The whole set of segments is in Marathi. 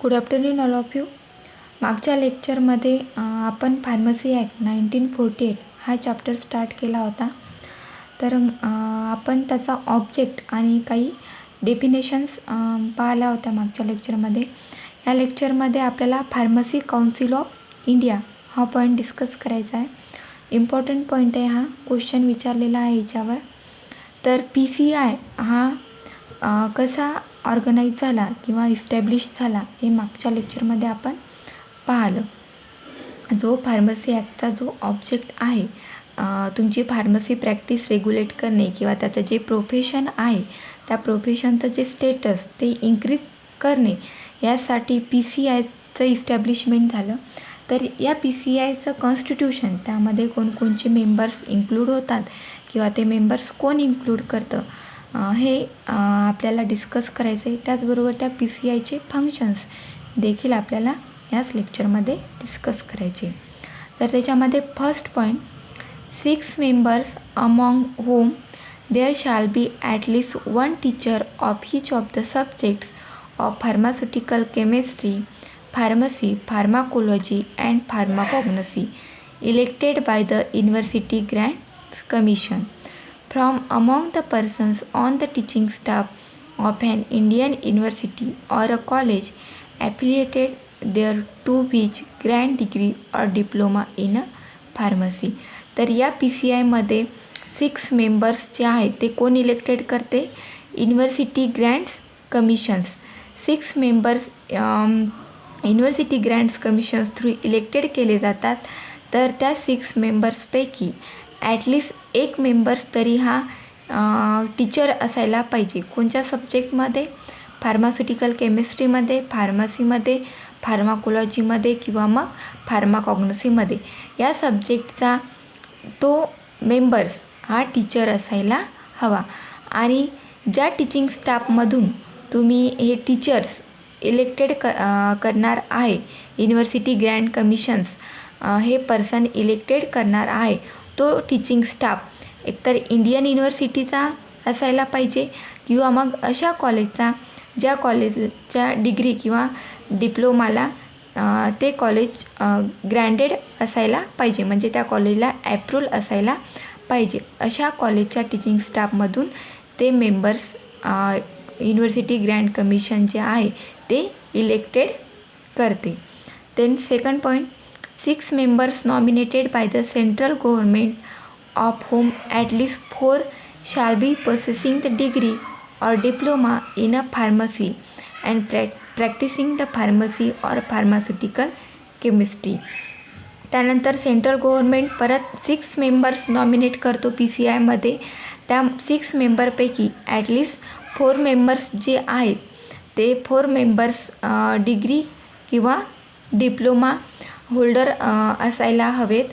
Good afternoon all of you. मागच्या लेक्चरमध्ये आपण फार्मसी ॲक्ट 1948 हा चॅप्टर स्टार्ट केला होता. तर आपण त्याचा ऑब्जेक्ट आणि काही डेफिनेशन्स पाहिल्या होत्या मागच्या लेक्चरमध्ये. या लेक्चरमध्ये आपल्याला फार्मसी काउन्सिल ऑफ इंडिया हा पॉईंट डिस्कस करायचा आहे. इम्पॉर्टंट पॉईंट आहे हा, क्वेश्चन विचारलेला आहे याच्यावर. तर PCI हा कसा ऑर्गनाईज झाला किंवा इस्टॅब्लिश झाला हे मागच्या लेक्चरमध्ये आपण पाहिलं. जो फार्मसी ॲक्टचा जो ऑब्जेक्ट आहे, तुमची फार्मसी प्रॅक्टिस रेग्युलेट करणे किंवा त्याचं जे प्रोफेशन आहे त्या प्रोफेशनचं जे स्टेटस ते इन्क्रीज करणे, यासाठी PCIचं इस्टॅब्लिशमेंट झालं. तर या PCIचं कॉन्स्टिट्यूशन, त्यामध्ये कोणकोणचे मेंबर्स इन्क्लूड होतात किंवा ते मेंबर्स कोण इन्क्लूड करतं हे आपल्याला डिस्कस करायचं आहे. त्याचबरोबर त्या PCIचे फंक्शन्स देखील आपल्याला याच लेक्चरमध्ये डिस्कस करायचे. तर त्याच्यामध्ये first point, 6 members among whom there shall be at least 1 teacher of each of the subjects of pharmaceutical chemistry, pharmacy, pharmacology and pharmacognosy elected by the University Grants Commission from among the persons on the teaching staff of an Indian university or a college affiliated thereto which grant degree or diploma in a pharmacy. तर या PCIमध्ये 6 मेंबर्स जे आहेत ते कोण इलेक्टेड करते? University grants commissions. 6 members university grants commissions through elected केले जातात. तर त्या 6 मेंबर्सपैकी ॲटलिस्ट एक मेंबर्स तरी हा टीचर असायला पाहिजे. कोणत्या सब्जेक्टमध्ये? फार्मास्युटिकल केमिस्ट्रीमध्ये, फार्मसीमध्ये, फार्माकोलॉजीमध्ये किंवा मग फार्माकॉग्नसीमध्ये. या सब्जेक्टचा तो मेंबर्स हा टीचर असायला हवा. आणि ज्या टीचिंग स्टाफमधून तुम्ही हे टीचर्स इलेक्टेड करणार आहे, युनिव्हर्सिटी ग्रँट कमिशन्स हे पर्सन इलेक्टेड करणार आहे, तो टीचिंग स्टाफ एकतर इंडियन युनिव्हर्सिटीचा असायला पाहिजे किंवा मग अशा कॉलेजचा ज्या कॉलेजच्या डिग्री किंवा डिप्लोमाला ते कॉलेज ग्रँटेड असायला पाहिजे, म्हणजे त्या कॉलेजला ॲप्रूव्हल असायला पाहिजे. अशा कॉलेजच्या टीचिंग स्टाफमधून ते मेंबर्स युनिव्हर्सिटी ग्रँट कमिशन जे आहे ते इलेक्टेड करते. Then second point, 6 members nominated by the central government of whom at least 4 shall be possessing the degree or diploma in a pharmacy and practicing the pharmacy or pharmaceutical chemistry. त्यानंतर सेंट्रल गव्हर्नमेंट परत 6 मेंबर्स नॉमिनेट करतो PCIमध्ये. त्या 6 मेंबरपैकी ॲटलिस्ट 4 मेंबर्स जे आहेत ते 4 मेंबर्स डिग्री किंवा डिप्लोमा होल्डर असायला हवेत.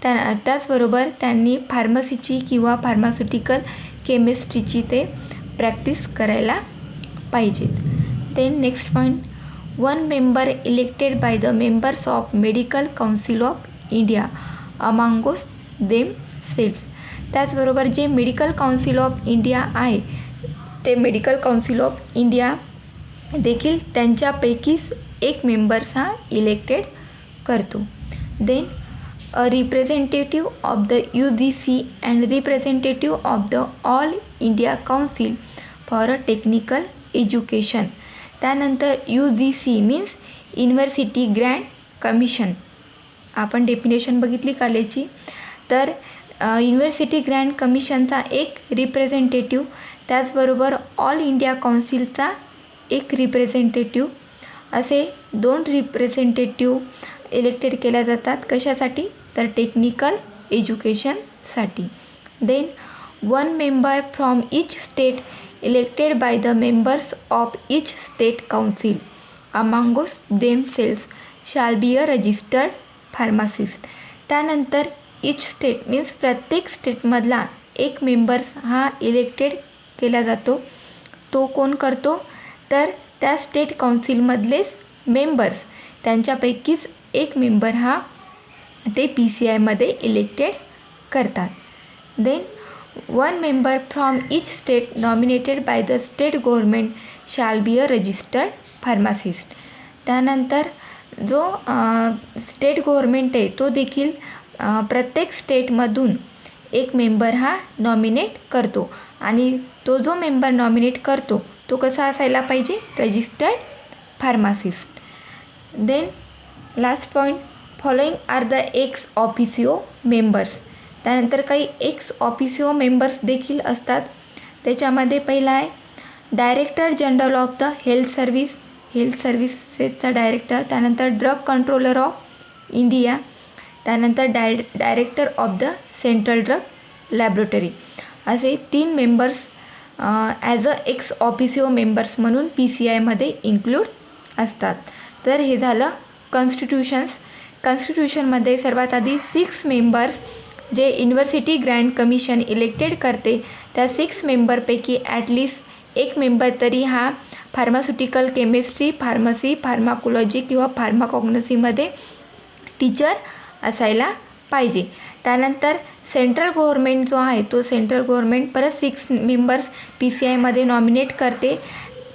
त्याचबरोबर त्यांनी फार्मसीची किंवा फार्मास्युटिकल केमिस्ट्रीची ते प्रॅक्टिस करायला पाहिजेत. Then next point, 1 member elected by the members of Medical Council of India amongst themselves. त्याचबरोबर जे मेडिकल काउन्सिल ऑफ इंडिया आहे ते मेडिकल काउन्सिल ऑफ इंडिया देखील त्यांच्यापैकीच एक मेंबर्स हा इलेक्टेड करतो. Then a representative of the UGC and representative of the All India Council for a Technical Education. त्यानंतर UGC means university grant commission. आपण डेफिनेशन बघितली कॉलेजची. तर युनिव्हर्सिटी ग्रँट कमिशनचा एक रिप्रेझेंटेटिव्ह, त्याचबरोबर ऑल इंडिया काउन्सिलचा एक रिप्रेझेंटेटिव्ह, असे 2 रिप्रेझेंटेटिव्ह इलेक्टेड केल्या जातात. कशासाठी? तर टेक्निकल एज्युकेशनसाठी. Then 1 member from each state elected by the members of each state council amongst themselves shall be a registered pharmacist. त्यानंतर ईच स्टेट मीन्स प्रत्येक स्टेटमधला एक मेंबर्स हा इलेक्टेड केला जातो. तो कोण करतो? तर त्या स्टेट काउन्सिलमधलेच मेंबर्स, त्यांच्यापैकीच एक मेंबर हा ते PCIमध्ये इलेक्टेड करतात. Then 1 member from each state nominated by the state government shall be a registered pharmacist. त्यानंतर जो स्टेट गव्हर्मेंट आहे तो देखील प्रत्येक स्टेटमधून एक मेंबर हा नॉमिनेट करतो आणि तो जो मेंबर नॉमिनेट करतो तो कसा असायला पाहिजे, registered pharmacist. Then last point, following are the ex officio members. त्यानंतर काही एक्स ऑफिसिओ मेंबर्स देखील असतात. त्याच्यामध्ये पहिला आहे director general of the health सर्व्हिसेसचा डायरेक्टर, त्यानंतर ड्रग कंट्रोलर ऑफ इंडिया, त्यानंतर director of the central drug laboratory. असे 3 members as a ex officio members म्हणून PCIमध्ये इन्क्लूड असतात. तर हे झालं कॉन्स्टिट्यूशनमध्ये सर्वात आधी 6 मेंबर्स जे युनिव्हर्सिटी ग्रँट कमिशन इलेक्टेड करते, त्या 6 मेंबरपैकी ॲटलिस्ट एक मेंबर तरी हा फार्मास्युटिकल केमिस्ट्री, फार्मसी, फार्माकोलॉजी किंवा फार्माकॉग्नसीमध्ये टीचर असायला पाहिजे. त्यानंतर सेंट्रल गव्हर्मेंट जो आहे तो सेंट्रल गव्हर्मेंट परत 6 मेंबर्स PCIमध्ये नॉमिनेट करते.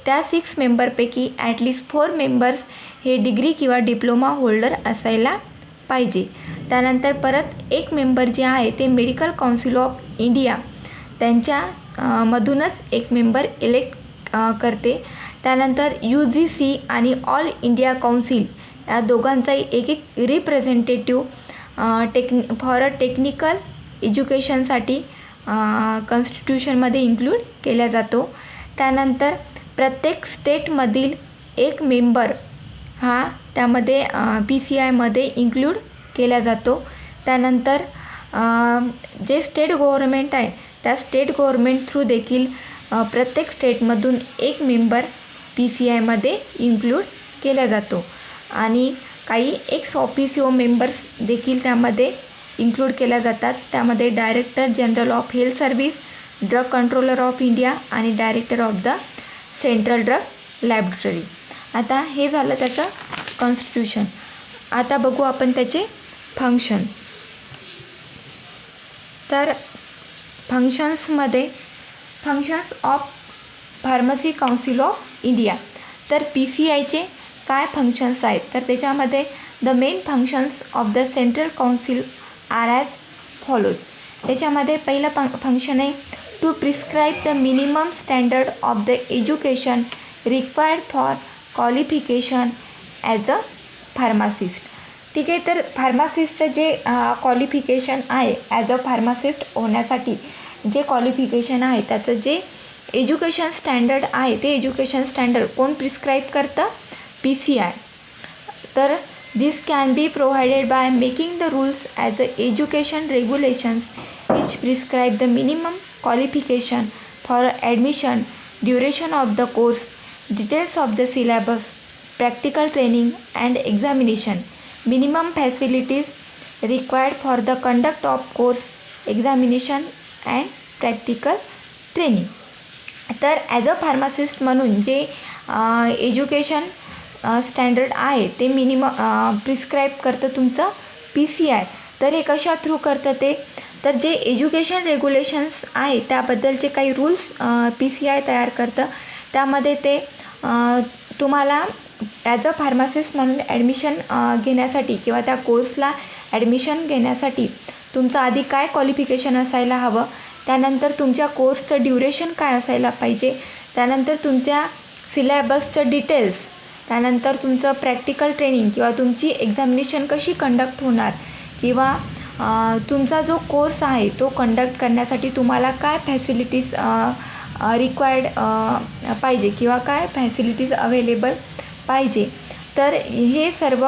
त्या 6 मेंबरपैकी ॲटलिस्ट 4 मेंबर्स हे डिग्री किंवा डिप्लोमा होल्डर असायला पाहिजे. त्यानंतर परत एक मेंबर जे आहे ते मेडिकल काउन्सिल ऑफ इंडिया त्यांच्या मधूनच एक मेंबर इलेक्ट करते. त्यानंतर UGC आणि ऑल इंडिया काउन्सिल या दोघांचाही एक रिप्रेझेंटेटिव्ह फॉर टेक्निकल एज्युकेशनसाठी कॉन्स्टिट्यूशनमध्ये इन्क्लूड केला जातो. त्यानंतर प्रत्येक स्टेटमधील एक मेंबर हा त्यामध्ये PCIमध्ये इन्क्लूड केला जातो. त्यानंतर जे स्टेट गव्हर्मेंट आहे त्या स्टेट गव्हर्मेंट थ्रू देखील प्रत्येक स्टेटमधून एक मेंबर PCIमध्ये इन्क्लूड केला जातो आणि काही एक्स ऑफिसिओ मेंबर्स देखील त्यामध्ये इन्क्लूड केल्या जातात. त्यामध्ये director general of health service, drug controller of India आणि director of the central drug laboratory. आता हे झालं त्याचं कॉन्स्टिट्यूशन. आता बघू आपण त्याचे फंक्शन. तर functions of Pharmacy Council of India. तर PCIचे काय फंक्शन्स आहेत तर त्याच्यामध्ये the main functions of the central council are as follows. त्याच्यामध्ये पहिलं फंक्शन आहे to prescribe the minimum standard of the education required for qualification as a pharmacist. ठीक आहे, तर फार्मासिस्टचं जे क्वालिफिकेशन आहे ॲज अ फार्मासिस्ट होण्यासाठी जे क्वालिफिकेशन आहे त्याचं जे एज्युकेशन स्टँडर्ड आहे ते एज्युकेशन स्टँडर्ड कोण प्रिस्क्राईब करतं, PCI. तर this can be provided by making the rules as a education regulations which prescribe the minimum qualification for admission, duration of the course, details of the syllabus, practical training and examination, minimum facilities required for the conduct of course, examination and practical training. तर ॲज अ फार्मासिस्ट म्हणून जे एज्युकेशन स्टँडर्ड आहे ते प्रिस्क्राईब करतं तुमचं PCI. तर हे कशा थ्रू करतं ते तर जे एज्युकेशन रेग्युलेशन्स आहे त्याबद्दलचे काही रूल्स PCI तयार करतं. त्यामध्ये ते तुम्हाला ॲज अ फार्मासिस्ट म्हणून ॲडमिशन घेण्यासाठी किंवा त्या कोर्सला ॲडमिशन घेण्यासाठी तुमचं आधी काय क्वालिफिकेशन असायला हवं, त्यानंतर तुमच्या कोर्सचं ड्युरेशन काय असायला पाहिजे, त्यानंतर तुमच्या सिलेबसचं डिटेल्स, त्यानंतर तुमचं प्रॅक्टिकल ट्रेनिंग किंवा तुमची एक्झामिनेशन कशी कंडक्ट होणार किंवा तुमचा जो कोर्स आहे तो कंडक्ट करण्यासाठी तुम्हाला काय फॅसिलिटीज रिक्वायर्ड पाहिजे किंवा काय फॅसिलिटीज अवेलेबल पाहिजे. तर हे सर्व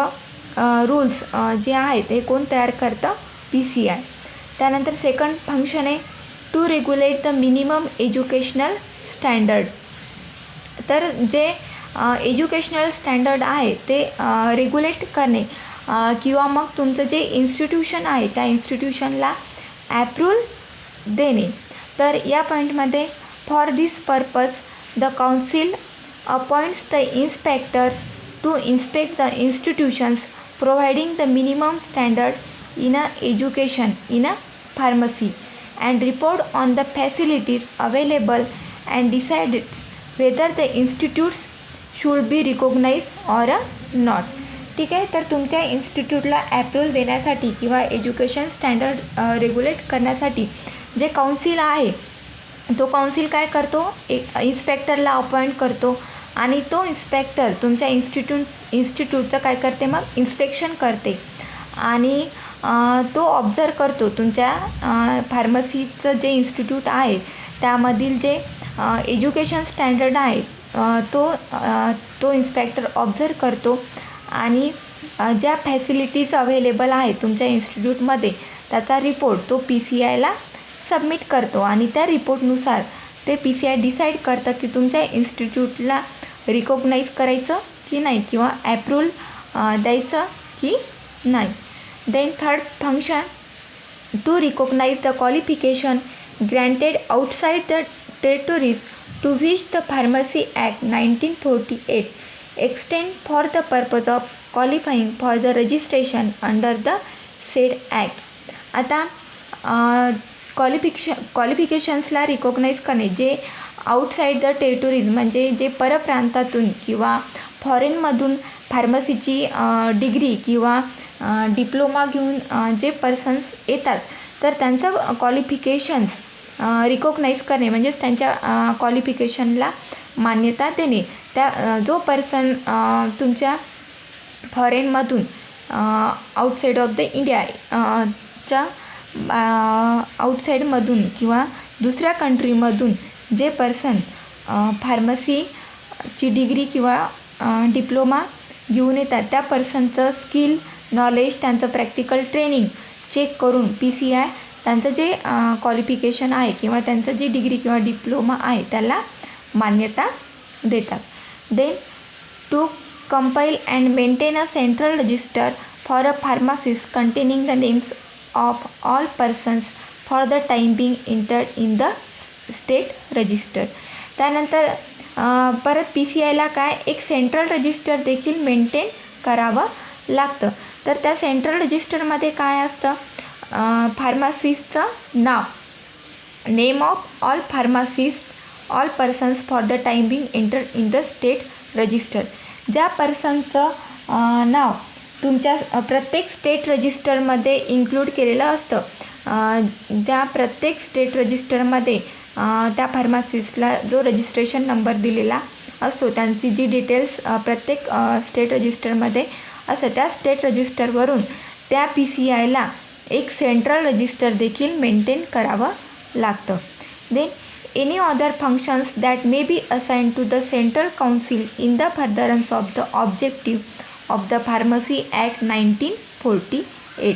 रूल्स जे आहेत ते कोण तयार करतं, PCI. त्यानंतर सेकंड फंक्शन आहे to regulate the minimum educational standard. तर जे एज्युकेशनल स्टँडर्ड आहे ते रेग्युलेट करणे किंवा मग तुमचं जे इन्स्टिट्यूशन आहे त्या इन्स्टिट्यूशनला ॲप्रूव्हल देणे. तर या पॉईंटमध्ये for this purpose the council appoints the inspectors to inspect the institutions providing the minimum standard in education in a pharmacy and report on the facilities available and decide whether the institutes should be recognise or not. ठीक आहे. तर तुमच्या इन्स्टिट्यूटला ॲप्रूव्हल देण्यासाठी किंवा एज्युकेशन स्टँडर्ड रेग्युलेट करण्यासाठी जे काउन्सिल आहे तो काउन्सिल काय करतो, एक इन्स्पेक्टरला अपॉइंट करतो आणि तो इन्स्पेक्टर तुमच्या इन्स्टिट्यूटचं काय करते, मग इन्स्पेक्शन करते आणि तो ऑब्झर्व करतो तुमच्या फार्मसीचं जे इन्स्टिट्यूट आहे त्यामधील जे एज्युकेशन स्टँडर्ड आहे तो इन्स्पेक्टर ऑब्झर्व करतो आणि ज्या फॅसिलिटीज अवेलेबल आहे तुमच्या इन्स्टिट्यूटमध्ये त्याचा रिपोर्ट तो PCIला सबमिट करतो आणि त्या रिपोर्टनुसार ते PCI डिसाईड करतं की तुमच्या इन्स्टिट्यूटला रिकॉग्नाइज करायचं की नाही किंवा ॲप्रूव्हल द्यायचं की नाही. Then third function, to recognise the qualification granted outside the territories to which the pharmacy act 1948 extend for the purpose of qualifying for the registration under the said act. आता क्वालिफिकेशन्सला रिकॉग्नाइज करणे जे आउटसाईड द टेरिटोरीज म्हणजे जे परप्रांतातून किंवा फॉरेनमधून फार्मसीची डिग्री किंवा डिप्लोमा घेऊन जे पर्सन्स येतात तर त्यांचं क्वालिफिकेशन्स रिकॉग्नाइज करणे म्हणजेच त्यांच्या क्वालिफिकेशनला मान्यता देणे. त्या जो पर्सन तुमच्या फॉरेनमधून आउटसाईड ऑफ द इंडिया च्या आउटसाईडमधून किंवा दुसऱ्या कंट्रीमधून जे पर्सन फार्मसीची डिग्री किंवा डिप्लोमा घेऊन येतात त्या पर्सनचं स्किल, नॉलेज, त्यांचं प्रॅक्टिकल ट्रेनिंग चेक करून PCI त्यांचं जे क्वालिफिकेशन आहे किंवा त्यांचं जी डिग्री किंवा डिप्लोमा आहे त्याला मान्यता देतात. Then to compile and maintain a central register for a pharmacist containing the names of all persons for the time being entered in the state register. त्यानंतर परत PCIला काय एक सेंट्रल रजिस्टर देखील मेंटेन करावं लागतं. तर त्या सेंट्रल रजिस्टरमध्ये काय असतं, फार्मासिस्टचं नाव, name of all pharmacist all persons for the time being enter in the state register. ज्या पर्सनचं नाव तुमच्या प्रत्येक स्टेट रजिस्टरमध्ये इन्क्लूड केलेलं असतं, ज्या प्रत्येक स्टेट रजिस्टरमध्ये त्या फार्मासिस्टला जो रजिस्ट्रेशन नंबर दिलेला असतो त्यांची जी डिटेल्स प्रत्येक स्टेट रजिस्टरमध्ये असं त्या स्टेट रजिस्टरवरून त्या PCIला एक सेंट्रल रजिस्टर देखील मेंटेन करावं लागतं. Then any other functions that may be assigned to the central council in the furtherance of the objective of the pharmacy act 1948.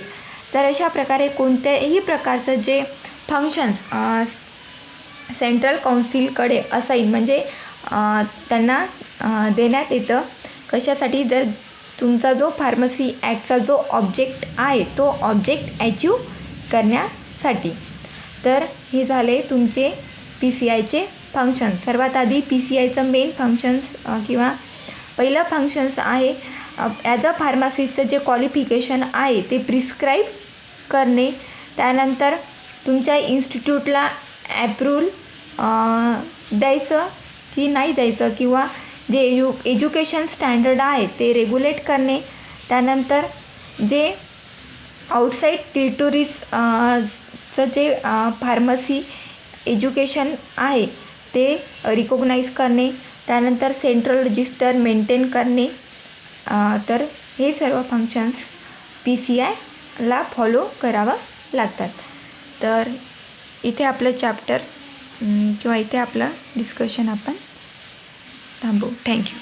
तर अशा प्रकारे कोणत्याही प्रकारचं जे फंक्शन्स सेंट्रल काउन्सिलकडे असाईन म्हणजे त्यांना देण्यात येतं कशासाठी, जर तुमचा जो फार्मसी ॲक्टचा जो ऑब्जेक्ट आहे तो ऑब्जेक्ट अचीव करण्यासाठी. तर हे झाले तुमचे PCIचे फंक्शन. सर्वात आधी PCIचं मेन फंक्शन्स किंवा पहिलं फंक्शन्स आहे ॲज अ फार्मासिस्टचं जे क्वालिफिकेशन आहे ते प्रिस्क्राईब करणे. त्यानंतर तुमच्या इन्स्टिट्यूटला ॲप्रूव्हल द्यायचं की नाही द्यायचं किंवा जे एज्युकेशन स्टँडर्ड आहे ते रेग्युलेट करणे. त्यानंतर जे आउटसाईड टेरिटोरीजचं जे फार्मसी एज्युकेशन आहे ते रिकॉग्नाइज करणे. त्यानंतर सेंट्रल रजिस्टर मेंटेन करणे. तर हे सर्व फंक्शन्स PCIला फॉलो करावं लागतात. तर इथे आपलं चॅप्टर किंवा इथे आपलं डिस्कशन आपण थांबवू. थँक्यू.